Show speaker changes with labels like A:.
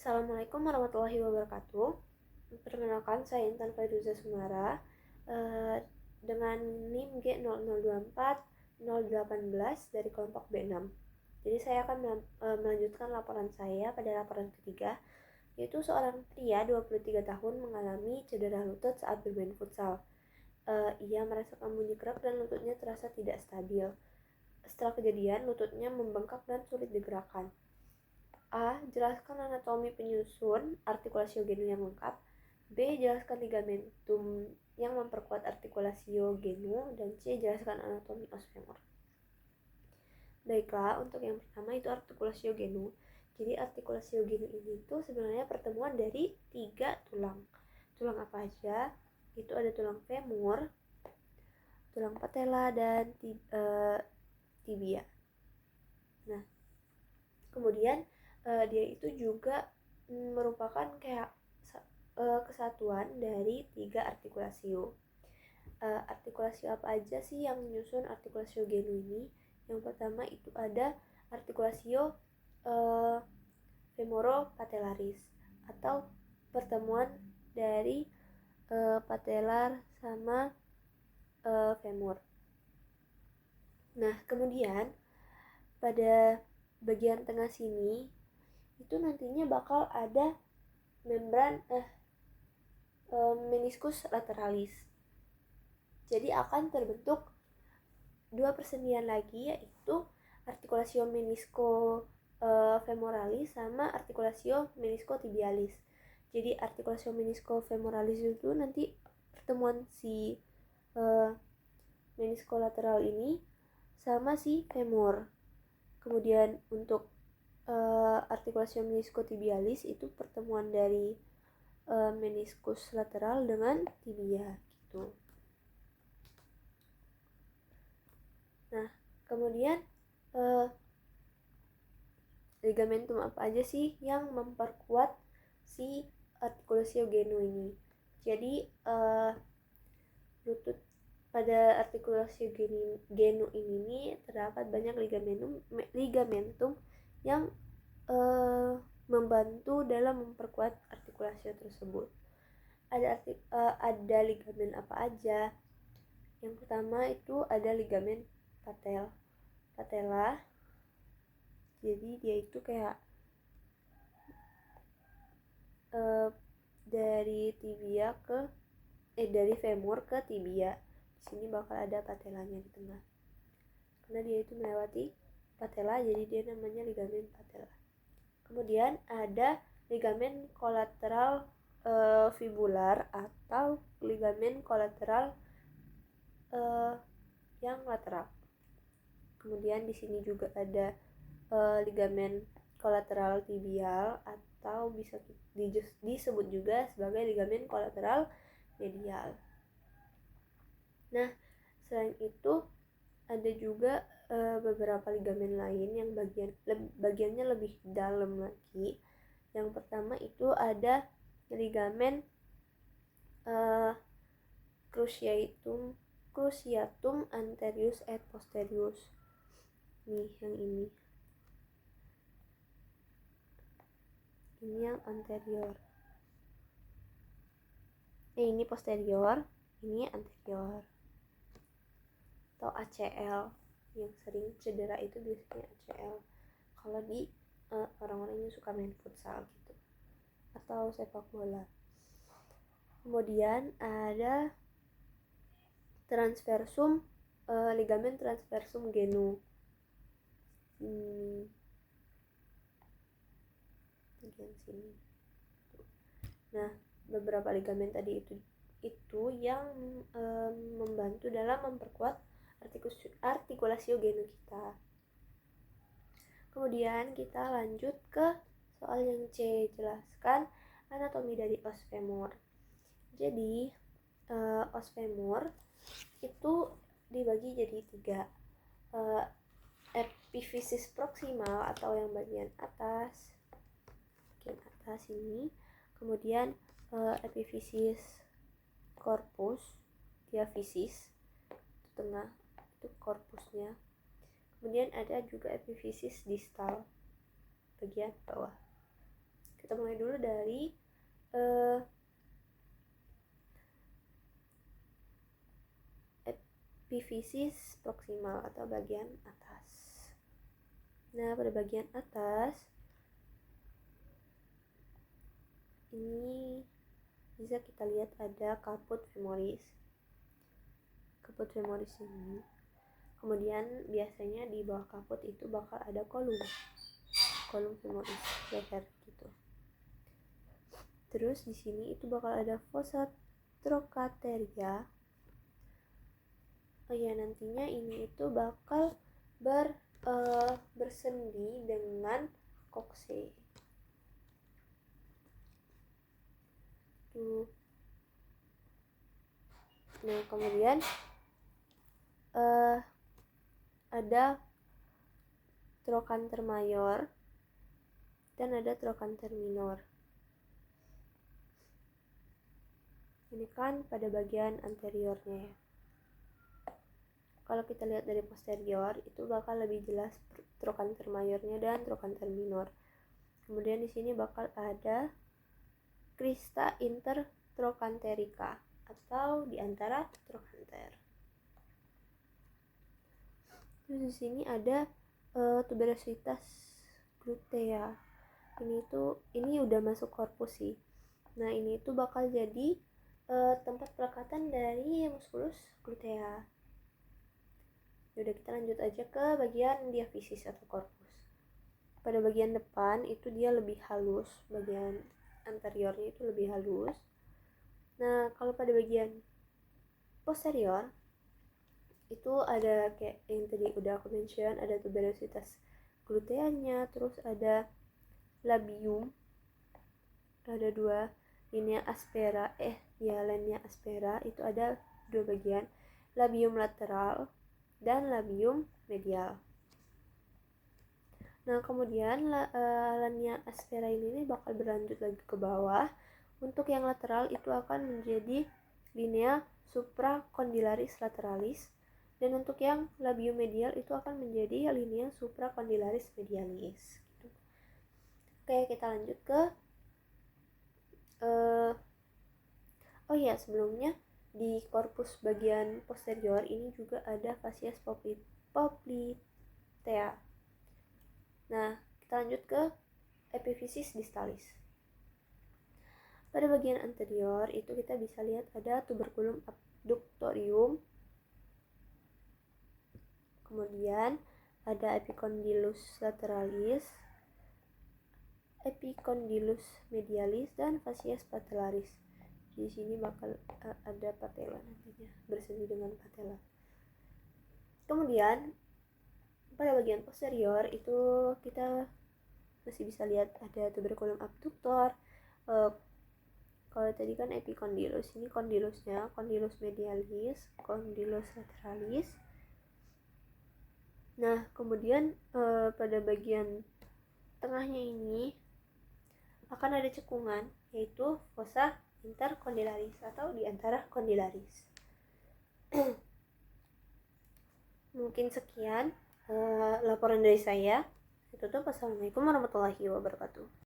A: Assalamualaikum warahmatullahi wabarakatuh. Perkenalkan, saya Intan Fairuza Sumara dengan NIM G0024018 dari kelompok B6. Jadi saya akan melanjutkan laporan saya pada laporan ketiga, yaitu seorang pria 23 tahun mengalami cedera lutut saat bermain futsal. Ia merasakan bunyi kerak dan lututnya terasa tidak stabil. Setelah kejadian, lututnya membengkak dan sulit digerakkan. A. Jelaskan anatomi penyusun artikulasio-genu yang lengkap. B. Jelaskan ligamentum yang memperkuat artikulasio-genu. Dan C. Jelaskan anatomi os femur. Baiklah, untuk yang pertama itu artikulasio-genu. Jadi artikulasio-genu ini tuh sebenarnya pertemuan dari 3 tulang. Tulang apa aja? Itu ada tulang femur, tulang patella, dan tibia. Nah, kemudian dia itu juga merupakan kayak kesatuan dari 3 artikulasio. Artikulasio apa aja sih yang menyusun artikulasio genu ini? Yang pertama itu ada artikulasio femoropatellaris atau pertemuan dari patellar sama femur. Nah, kemudian pada bagian tengah sini itu nantinya bakal ada membran meniscus lateralis. Jadi akan terbentuk 2 persendian lagi, yaitu artikulasio menisco femoralis sama artikulasio menisco tibialis. Jadi artikulasio menisco femoralis itu nanti pertemuan si menisco lateral ini sama si femur. Kemudian untuk artikulasio menisco tibialis itu pertemuan dari meniscus lateral dengan tibia gitu. Nah, kemudian ligamentum apa aja sih yang memperkuat si artikulasio genu ini? Jadi lutut pada artikulasio genu ini terdapat banyak ligamentum yang membantu dalam memperkuat artikulasio tersebut. Ada ligamen apa aja? Yang pertama itu ada ligamen patella. Jadi dia itu kayak dari femur ke tibia. Di sini bakal ada patellanya di tengah. Karena dia itu melewati patella, jadi dia namanya ligamen patella. Kemudian ada ligamen kolateral fibular atau ligamen kolateral yang lateral. Kemudian di sini juga ada ligamen kolateral tibial atau bisa disebut juga sebagai ligamen kolateral medial. Nah, selain itu ada juga beberapa ligamen lain yang bagiannya lebih dalam lagi. Yang pertama itu ada ligamen cruciatum anterius et posterius. Nih, yang ini. Ini yang anterior. Ini posterior, ini anterior. Atau ACL, yang sering cedera itu biasanya ACL kalau di orang-orang yang suka main futsal gitu atau sepak bola. Kemudian ada ligamen transversum genu. Bagian sini. Nah, beberapa ligamen tadi itu yang membantu dalam memperkuat artikulasio genu kita. Kemudian kita lanjut ke soal yang C, jelaskan anatomi dari os femur. Jadi os femur itu dibagi jadi 3. Epifisis proksimal atau yang bagian atas ini. Kemudian epifisis corpus diaphysis, itu tengah, itu korpusnya. Kemudian ada juga epifisis distal, bagian bawah. Kita kita mulai dulu dari epifisis proksimal atau bagian atas. Nah, pada bagian atas ini bisa kita lihat ada caput femoris. Caput femoris ini. Kemudian biasanya di bawah kaput itu bakal ada kolum femoris, leher gitu. Terus di sini itu bakal ada fossa trochanteria. Oh ya, nantinya ini itu bakal bersendi dengan kokse. Tuh. Nah, kemudian ada trochanter mayor dan ada trochanter minor. Ini kan pada bagian anteriornya ya. Kalau kita lihat dari posterior itu bakal lebih jelas trochanter mayornya dan trochanter minor. Kemudian di sini bakal ada crista intertrochanterica atau di antara trochanter. Terus di sini ada tuberositas glutea. Ini udah masuk korpus sih. Nah, ini itu bakal jadi tempat pelekatan dari musculus glutea. Udah, kita lanjut aja ke bagian diaphysis atau korpus. Pada bagian depan itu dia lebih halus, bagian anteriornya itu lebih halus. Nah, kalau pada bagian posterior itu ada kayak yang tadi udah aku mention, ada tuberositas gluteanya, terus ada labium, ada dua linea aspera, linea aspera itu ada dua bagian, labium lateral dan labium medial. Nah, kemudian linea aspera ini bakal berlanjut lagi ke bawah. Untuk yang lateral itu akan menjadi linea supracondylaris lateralis, dan untuk yang labium medial itu akan menjadi linea supracondylaris medialis. Oke, kita lanjut ke sebelumnya di korpus bagian posterior ini juga ada fascias poplitea. Nah, kita lanjut ke epifisis distalis. Pada bagian anterior itu kita bisa lihat ada tuberculum abductorium, kemudian ada epicondylus lateralis, epicondylus medialis, dan fascias patellaris. Di sini bakal ada patella nantinya, bersendi dengan patella. Kemudian pada bagian posterior itu kita masih bisa lihat ada tuberculum abductor. Kalau tadi kan epicondylus, ini condylusnya, condylus medialis, condylus lateralis. Nah, kemudian pada bagian tengahnya ini akan ada cekungan, yaitu fossa intercondylaris atau di antara condylaris. Mungkin sekian laporan dari saya. Itu tuh. Assalamualaikum warahmatullahi wabarakatuh.